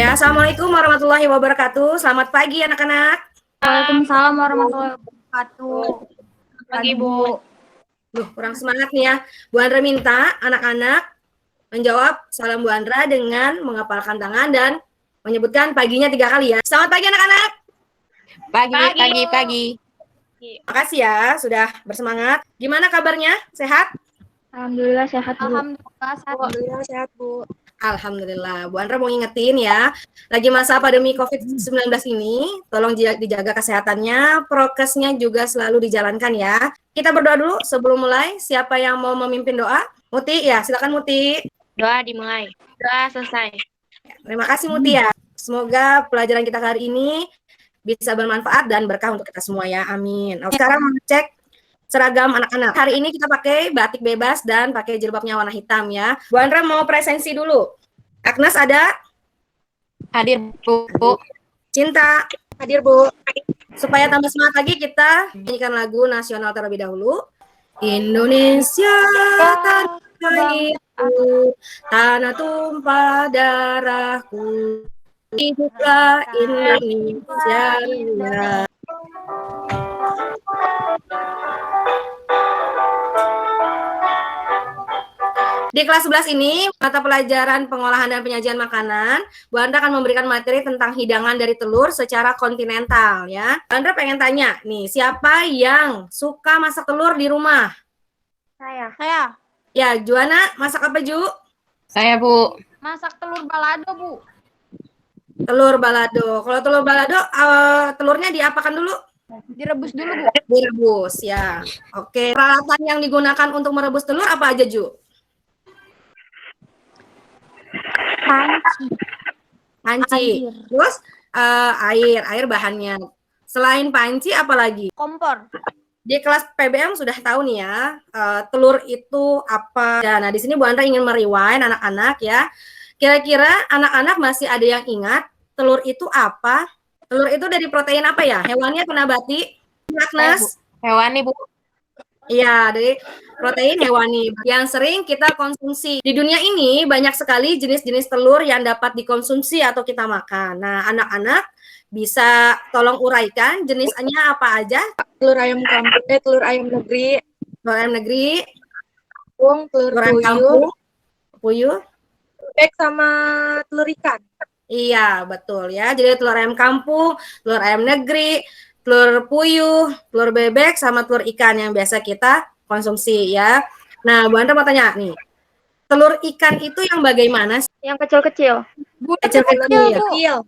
Ya, Assalamualaikum warahmatullahi wabarakatuh. Selamat pagi anak-anak. Waalaikumsalam warahmatullahi wabarakatuh. Pagi, Bu. Duh, kurang semangat nih ya. Bu Andra minta anak-anak menjawab salam Bu Andra dengan mengepalkan tangan dan menyebutkan paginya 3 kali ya. Selamat pagi anak-anak. Pagi. Makasih ya sudah bersemangat. Gimana kabarnya? Sehat? Alhamdulillah sehat, Bu. Alhamdulillah sehat, Bu. Alhamdulillah. Bu Andra mau ngingetin ya, lagi masa pandemi COVID-19 ini, tolong dijaga kesehatannya, prokesnya juga selalu dijalankan ya. Kita berdoa dulu sebelum mulai. Siapa yang mau memimpin doa? Muti, ya silakan Muti. Doa dimulai. Doa selesai. Terima kasih Muti ya. Semoga pelajaran kita hari ini bisa bermanfaat dan berkah untuk kita semua ya. Amin. Nah, sekarang cek seragam anak-anak. Hari ini kita pakai batik bebas dan pakai jilbabnya warna hitam ya. Bu Andra mau presensi dulu. Agnes ada? Hadir, Bu. Cinta? Hadir, Bu. Supaya tambah semangat lagi kita nyanyikan lagu nasional terlebih dahulu. Indonesia tanah airku, tanah tumpah darahku. Hiduplah Indonesia Raya. Di kelas 11 ini, mata pelajaran pengolahan dan penyajian makanan, Bu Andra akan memberikan materi tentang hidangan dari telur secara kontinental ya. Bu Andra pengen tanya, nih, siapa yang suka masak telur di rumah? Saya. Ya, Juana, masak apa, Ju? Saya, Bu. Masak telur balado, Bu. Telur balado. Kalau telur balado, telurnya diapakan dulu? Direbus dulu, Bu. Direbus, ya. Oke, peralatan yang digunakan untuk merebus telur apa aja, Ju? Panci. Terus air bahannya. Selain panci apa lagi? Kompor. Di kelas PBM sudah tahu nih ya, telur itu apa. Nah, di sini Bu Andra ingin merewind anak-anak ya. Kira-kira anak-anak masih ada yang ingat telur itu apa? Telur itu dari protein apa ya? Hewannya atau nabati? Agnes? Hewani, Bu. Iya, dari protein hewani yang sering kita konsumsi. Di dunia ini banyak sekali jenis-jenis telur yang dapat dikonsumsi atau kita makan. Nah, anak-anak bisa tolong uraikan jenisnya apa aja? Telur ayam kampung, telur ayam negeri, Telur ayam negeri, telur telur ayam puyuh, kampung, puyuh, bebek sama telur ikan. Iya, betul ya. Jadi telur ayam kampung, telur ayam negeri, telur puyuh, telur bebek, sama telur ikan yang biasa kita konsumsi ya. Nah, Bu Andra mau tanya nih, telur ikan itu yang bagaimana? Yang kecil-kecil. Kecil-kecil.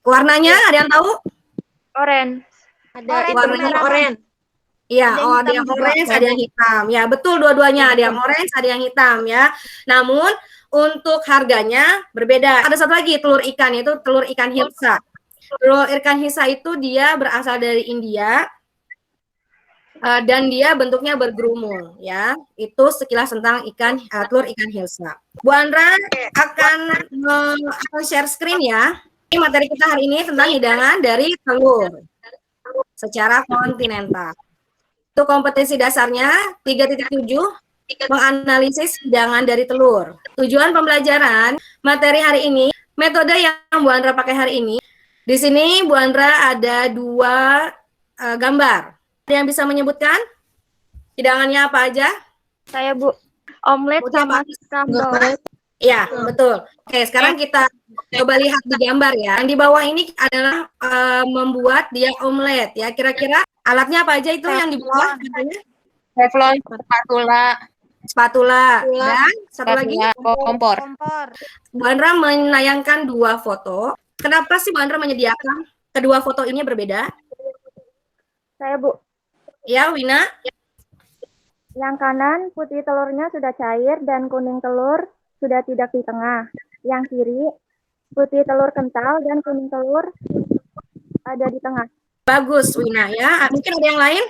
Warnanya ada yang tahu? Orange. Ada warnanya oranye. Iya, Ada yang ada yang hitam juga. orange, ada yang hitam. Ya, betul dua-duanya. Ada yang orange, ada yang hitam ya. Namun untuk harganya berbeda. Ada satu lagi telur ikan, yaitu telur ikan hilsa. Telur ikan hilsa itu dia berasal dari India dan dia bentuknya bergerumul ya. Itu sekilas tentang telur ikan hilsa. Bu Andra akan share screen ya. Ini materi kita hari ini tentang hidangan dari telur secara kontinental. Untuk kompetensi dasarnya 3.7 menganalisis hidangan dari telur. Tujuan pembelajaran materi hari ini, metode yang Bu Andra pakai hari ini. Di sini Bu Andra ada 2 gambar. Ada yang bisa menyebutkan hidangannya apa aja? Saya, Bu. Omelet sama scramble. Iya, betul. Oke, sekarang kita coba lihat di gambar ya. Yang di bawah ini adalah membuat dia omelet ya. Kira-kira alatnya apa aja itu yang di bawah? Teflon, Spatula. Dan satu lagi kompor. Bu Andra menayangkan 2 foto. Kenapa sih Bu Andra menyediakan kedua foto ini berbeda? Saya, Bu. Ya, Wina. Yang kanan putih telurnya sudah cair dan kuning telur sudah tidak di tengah. Yang kiri putih telur kental dan kuning telur ada di tengah. Bagus, Wina ya. Mungkin ada yang lain?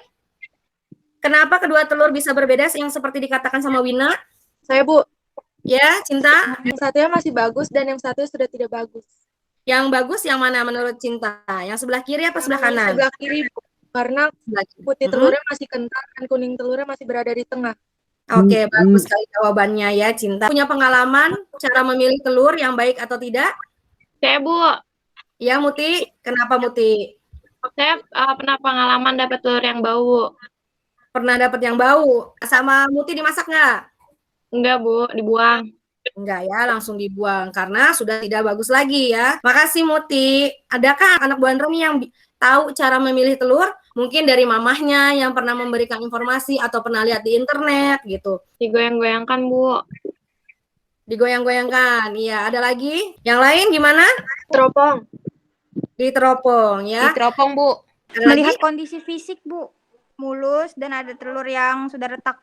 Kenapa kedua telur bisa berbeda yang seperti dikatakan sama Wina? Saya, Bu. Ya, Cinta. Yang satunya masih bagus dan yang satu sudah tidak bagus. Yang bagus yang mana menurut Cinta? Yang sebelah kiri apa sebelah kanan? Sebelah kiri, Bu. Karena putih telurnya masih kental dan kuning telurnya masih berada di tengah. Oke, bagus sekali jawabannya ya, Cinta. Punya pengalaman cara memilih telur yang baik atau tidak? Saya Bu, Iya, Muti. Kenapa, Muti? saya pernah pengalaman dapat telur yang bau. Pernah dapat yang bau? Sama Muti dimasak nggak? Enggak Bu, dibuang. Enggak ya, langsung dibuang karena sudah tidak bagus lagi ya. Makasih Muti. Adakah anak Bu Andra nih yang tahu cara memilih telur? Mungkin dari mamahnya yang pernah memberikan informasi atau pernah lihat di internet gitu. Digoyang-goyangkan Bu. Digoyang-goyangkan. Iya, ada lagi? Yang lain gimana? Teropong. Diteropong ya. Diteropong Bu. Ada lagi? Melihat kondisi fisik, Bu. Mulus dan ada telur yang sudah retak.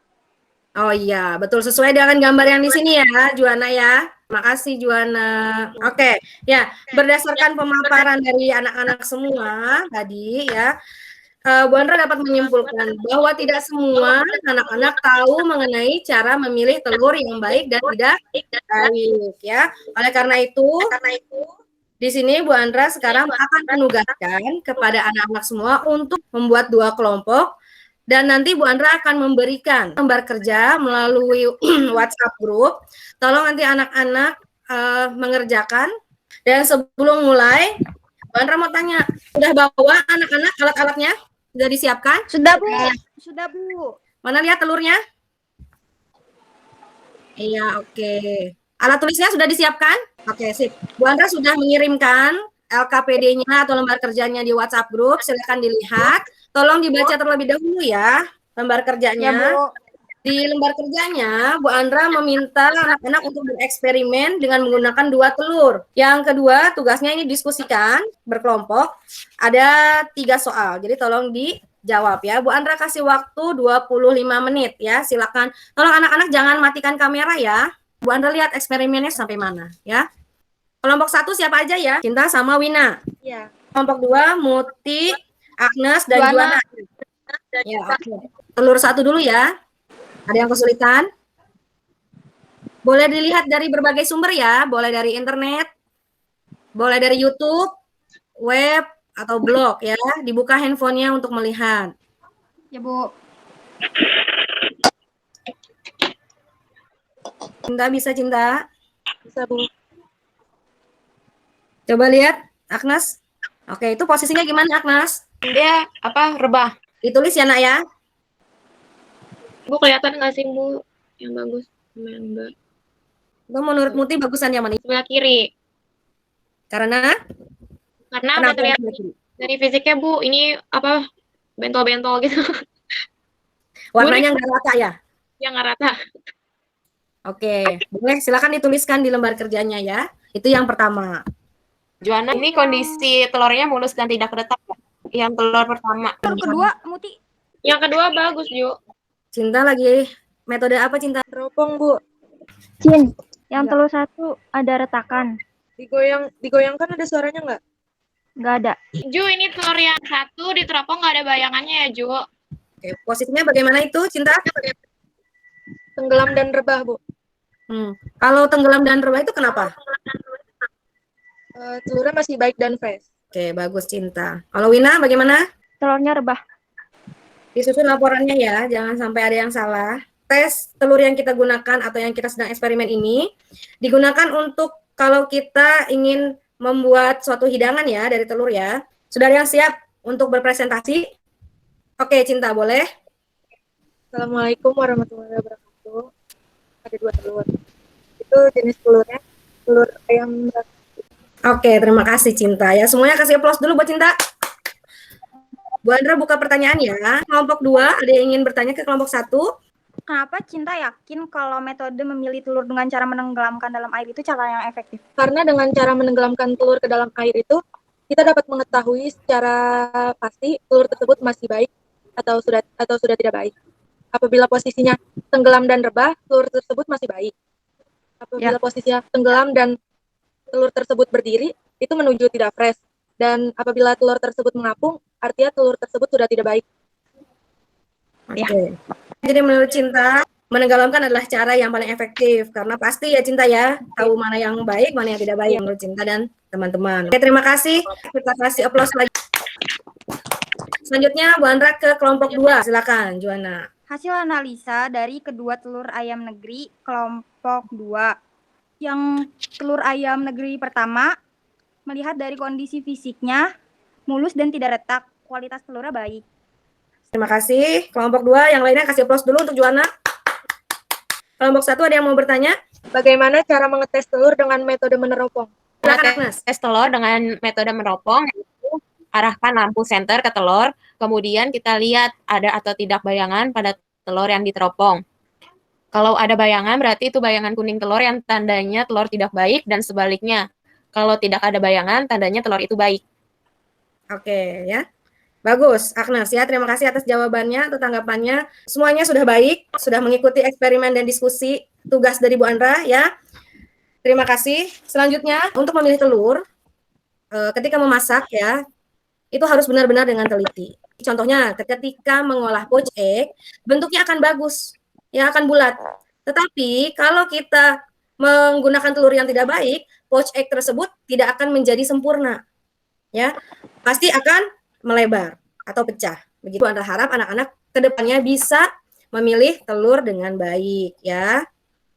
Oh iya, betul sesuai dengan gambar yang di sini ya, Juana ya. Makasih Juana. Oke, ya berdasarkan pemaparan dari anak-anak semua tadi ya, Bu Andra dapat menyimpulkan bahwa tidak semua anak-anak tahu mengenai cara memilih telur yang baik dan tidak baik ya. Oleh karena itu, di sini Bu Andra sekarang akan menugaskan kepada anak-anak semua untuk membuat 2 kelompok. Dan nanti Bu Andra akan memberikan lembar kerja melalui WhatsApp group. Tolong nanti anak-anak mengerjakan. Dan sebelum mulai, Bu Andra mau tanya, sudah bawa anak-anak alat-alatnya? Sudah disiapkan? Sudah, Bu. Sudah, Bu. Mana lihat telurnya? Iya, oke. Alat tulisnya sudah disiapkan? Oke, sip. Bu Andra sudah mengirimkan LKPD-nya atau lembar kerjanya di WhatsApp group. Silakan dilihat. Tolong dibaca terlebih dahulu ya, lembar kerjanya. Ya, Bu. Di lembar kerjanya, Bu Andra meminta anak-anak untuk bereksperimen dengan menggunakan 2 telur. Yang kedua, tugasnya ini diskusikan berkelompok. Ada 3 soal, jadi tolong dijawab ya. Bu Andra kasih waktu 25 menit ya, silakan. Tolong anak-anak jangan matikan kamera ya. Bu Andra lihat eksperimennya sampai mana ya. Kelompok 1 siapa aja ya? Cinta sama Wina. Iya. Kelompok 2, Muti, Agnes, dan Juana. Juana. Ya, oke. Telur 1 dulu ya. Ada yang kesulitan? Boleh dilihat dari berbagai sumber ya. Boleh dari internet, boleh dari YouTube, web, atau blog ya. Dibuka handphonenya untuk melihat. Ya, Bu. Cinta bisa Cinta? Bisa Bu. Coba lihat, Agnes. Oke, itu posisinya gimana Agnes? Dia rebah. Ditulis ya nak ya. Bu kelihatan nggak sih Bu yang bagus sama yang enggak? Itu menurut Muti bagusan yang mana? Sebelah kiri. Karena Karena udah terlihat dari fisiknya Bu, ini bentol-bentol gitu. warnanya nggak rata ya? Yang nggak rata. Oke, boleh silakan dituliskan di lembar kerjanya ya. Itu yang pertama. Juana, ini kondisi telurnya mulus dan tidak retak ya? Yang telur pertama. Telur kedua, Muti. Yang kedua bagus, Ju. Cinta lagi metode apa Cinta? Teropong Bu. Cin, yang Ya. telur 1 ada retakan. Digoyangkan ada suaranya nggak? Nggak ada. Ju, ini telur yang satu diteropong nggak ada bayangannya ya, Ju. Oke, posisinya bagaimana itu Cinta? Tenggelam dan rebah Bu. Kalau tenggelam dan rebah itu kenapa? Telurnya masih baik dan fresh. Oke, bagus Cinta. Kalau Wina bagaimana? Telurnya rebah. Disusun laporannya ya, jangan sampai ada yang salah. Tes telur yang kita gunakan atau yang kita sedang eksperimen ini digunakan untuk kalau kita ingin membuat suatu hidangan ya dari telur ya. Sudah ada yang siap untuk berpresentasi? Oke, Cinta boleh? Assalamualaikum warahmatullahi wabarakatuh. Ada 2 telur. Itu jenis telurnya telur ayam. Oke, terima kasih Cinta ya. Semuanya kasih aplaus dulu buat Cinta. Bu Andra buka pertanyaan ya. Kelompok 2 ada yang ingin bertanya ke kelompok 1? Kenapa Cinta yakin kalau metode memilih telur dengan cara menenggelamkan dalam air itu cara yang efektif? Karena dengan cara menenggelamkan telur ke dalam air itu, kita dapat mengetahui secara pasti telur tersebut masih baik atau sudah tidak baik. Apabila posisinya tenggelam dan rebah, telur tersebut masih baik. Apabila posisinya tenggelam dan telur tersebut berdiri, itu menuju tidak fresh. Dan apabila telur tersebut mengapung, artinya telur tersebut sudah tidak baik. Oke. Jadi menurut Cinta, menenggelamkan adalah cara yang paling efektif karena pasti ya Cinta ya, tahu mana yang baik, mana yang tidak baik menurut Cinta dan teman-teman. Oke, terima kasih. Kita kasih aplaus lagi. Selanjutnya Bu Andra ke kelompok 2. Silakan, Juana. Hasil analisa dari kedua telur ayam negeri kelompok 2. Yang telur ayam negeri pertama Melihat dari kondisi fisiknya, mulus dan tidak retak, kualitas telurnya baik. Terima kasih. Kelompok 2 yang lainnya kasih aplaus dulu untuk Juana. Kelompok 1 ada yang mau bertanya? Bagaimana cara mengetes telur dengan metode meneropong? Silakan Agnes. Tes telur dengan metode meneropong, yaitu arahkan lampu senter ke telur, kemudian kita lihat ada atau tidak bayangan pada telur yang diteropong. Kalau ada bayangan, berarti itu bayangan kuning telur yang tandanya telur tidak baik, dan sebaliknya. Kalau tidak ada bayangan, tandanya telur itu baik. Oke, ya. Bagus, Agnes ya. Terima kasih atas jawabannya atau tanggapannya. Semuanya sudah baik, sudah mengikuti eksperimen dan diskusi tugas dari Bu Andra ya. Terima kasih. Selanjutnya, untuk memilih telur, ketika memasak ya, itu harus benar-benar dengan teliti. Contohnya, ketika mengolah poached egg, bentuknya akan bagus, ya akan bulat. Tetapi kalau kita menggunakan telur yang tidak baik, poached egg tersebut tidak akan menjadi sempurna, ya pasti akan melebar atau pecah. Begitu Anda harap anak-anak kedepannya bisa memilih telur dengan baik, ya.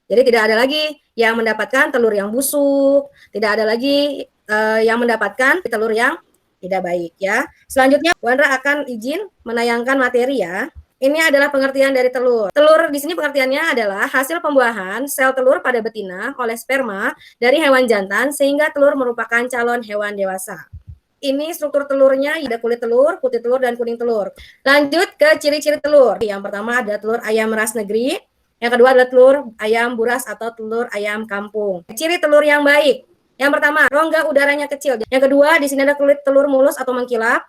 Jadi tidak ada lagi yang mendapatkan telur yang busuk, tidak ada lagi yang mendapatkan telur yang tidak baik, ya. Selanjutnya, Bu Andra akan izin menayangkan materi ya. Ini adalah pengertian dari telur. Telur di sini pengertiannya adalah hasil pembuahan sel telur pada betina oleh sperma dari hewan jantan sehingga telur merupakan calon hewan dewasa. Ini struktur telurnya, ada kulit telur, putih telur, dan kuning telur. Lanjut ke ciri-ciri telur. Yang pertama ada telur ayam ras negeri. Yang kedua adalah telur ayam buras atau telur ayam kampung. Ciri telur yang baik. Yang pertama, rongga udaranya kecil. Yang kedua, di sini ada kulit telur mulus atau mengkilap.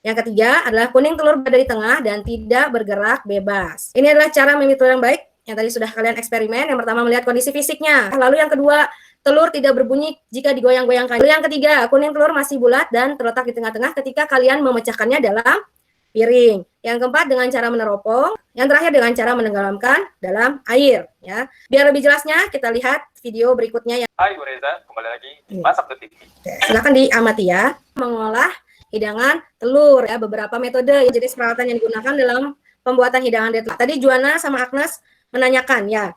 Yang ketiga adalah kuning telur berada di tengah dan tidak bergerak bebas. Ini adalah cara memilih telur yang baik yang tadi sudah kalian eksperimen. Yang pertama melihat kondisi fisiknya. Lalu yang kedua, telur tidak berbunyi jika digoyang-goyangkan. Lalu yang ketiga, kuning telur masih bulat dan terletak di tengah-tengah ketika kalian memecahkannya dalam piring. Yang keempat dengan cara meneropong. Yang terakhir dengan cara menenggelamkan dalam air. Ya, biar lebih jelasnya kita lihat video berikutnya. Hai Bu Reza, kembali lagi di Masak The TV. Silakan diamati ya. Mengolah hidangan telur ya, beberapa metode jenis peralatan yang digunakan dalam pembuatan hidangan telur. Tadi Juana sama Agnes menanyakan ya,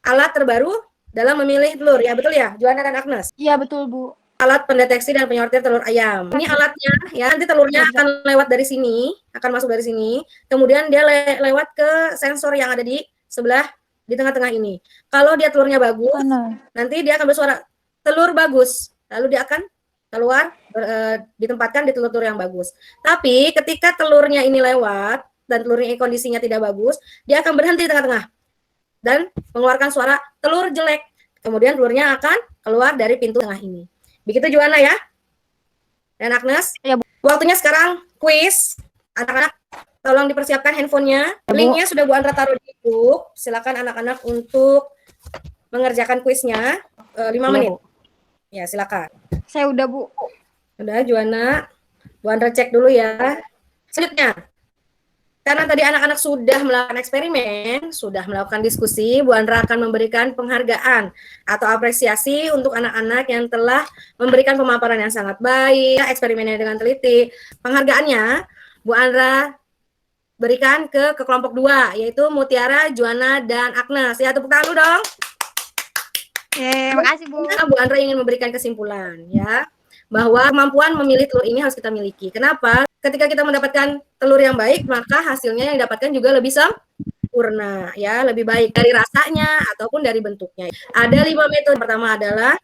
alat terbaru dalam memilih telur ya, betul ya Juana dan Agnes? Iya, betul, Bu. Alat pendeteksi dan penyortir telur ayam. Ini alatnya ya, nanti telurnya akan lewat dari sini, akan masuk dari sini, kemudian dia lewat ke sensor yang ada di sebelah di tengah-tengah ini. Kalau dia telurnya bagus, nanti dia akan bersuara telur bagus, lalu dia akan keluar ditempatkan di telur-telur yang bagus. Tapi ketika telurnya ini lewat dan telurnya kondisinya tidak bagus, dia akan berhenti di tengah-tengah dan mengeluarkan suara telur jelek. Kemudian telurnya akan keluar dari pintu tengah ini. Begitu Juana ya? Dan Agnes? Ya, Bu. Waktunya sekarang kuis. Anak-anak tolong dipersiapkan handphonenya. Ya, Bu. Linknya sudah Bu Andra taruh di YouTube. Silakan anak-anak untuk mengerjakan kuisnya 5 menit. Bu. Ya, silakan. Saya udah, Bu. Udah, Juana. Bu Andra cek dulu ya. Selanjutnya, karena tadi anak-anak sudah melakukan eksperimen, sudah melakukan diskusi, Bu Andra akan memberikan penghargaan atau apresiasi untuk anak-anak yang telah memberikan pemaparan yang sangat baik, eksperimennya dengan teliti. Penghargaannya, Bu Andra berikan ke kelompok 2, yaitu Mutiara, Juana, dan Agnes. Ya, tepuk tangan dulu dong. Makasih, Bu. Bu Andra ingin memberikan kesimpulan ya, bahwa kemampuan memilih telur ini harus kita miliki. Kenapa? Ketika kita mendapatkan telur yang baik, maka hasilnya yang didapatkan juga lebih sempurna ya, lebih baik dari rasanya ataupun dari bentuknya. Ada 5 metode. Pertama adalah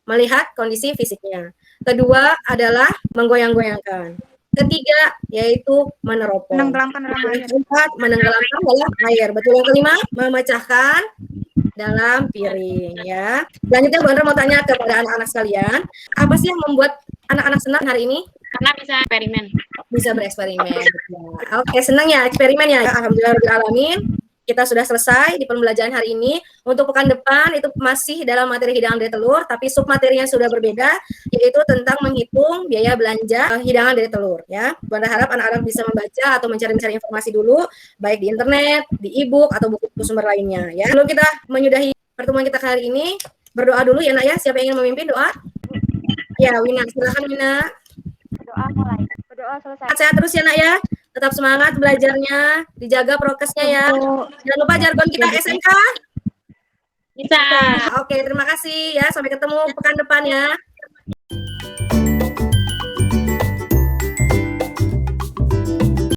melihat kondisi fisiknya. Kedua adalah menggoyang-goyangkan. Ketiga yaitu meneropong. Menenggelamkan dalam air. Yang keempat menenggelamkan dalam air. Betul. Yang kelima memecahkan dalam piring ya. Selanjutnya Bu Andra mau tanya kepada anak-anak sekalian, apa sih yang membuat anak-anak senang hari ini? Karena bisa eksperimen. Bisa bereksperimen. Oke, senang ya eksperimen ya. Alhamdulillahirobbilalamin. Kita sudah selesai di pembelajaran hari ini. Untuk pekan depan itu masih dalam materi hidangan dari telur, tapi submaterinya sudah berbeda, yaitu tentang menghitung biaya belanja hidangan dari telur. Ya, Bu Andra harap anak-anak bisa membaca atau mencari-cari informasi dulu, baik di internet, di e-book atau buku-buku sumber lainnya. Ya, sebelum kita menyudahi pertemuan kita hari ini, berdoa dulu ya Nak ya. Siapa yang ingin memimpin doa? Ya, Wina, silakan Wina. Berdoa mulai. Berdoa selesai. Sehat terus ya Nak ya. Tetap semangat belajarnya, dijaga prokesnya ya. Jangan lupa jargon kita SMK. Bisa. Oke, terima kasih ya. Sampai ketemu pekan depan ya.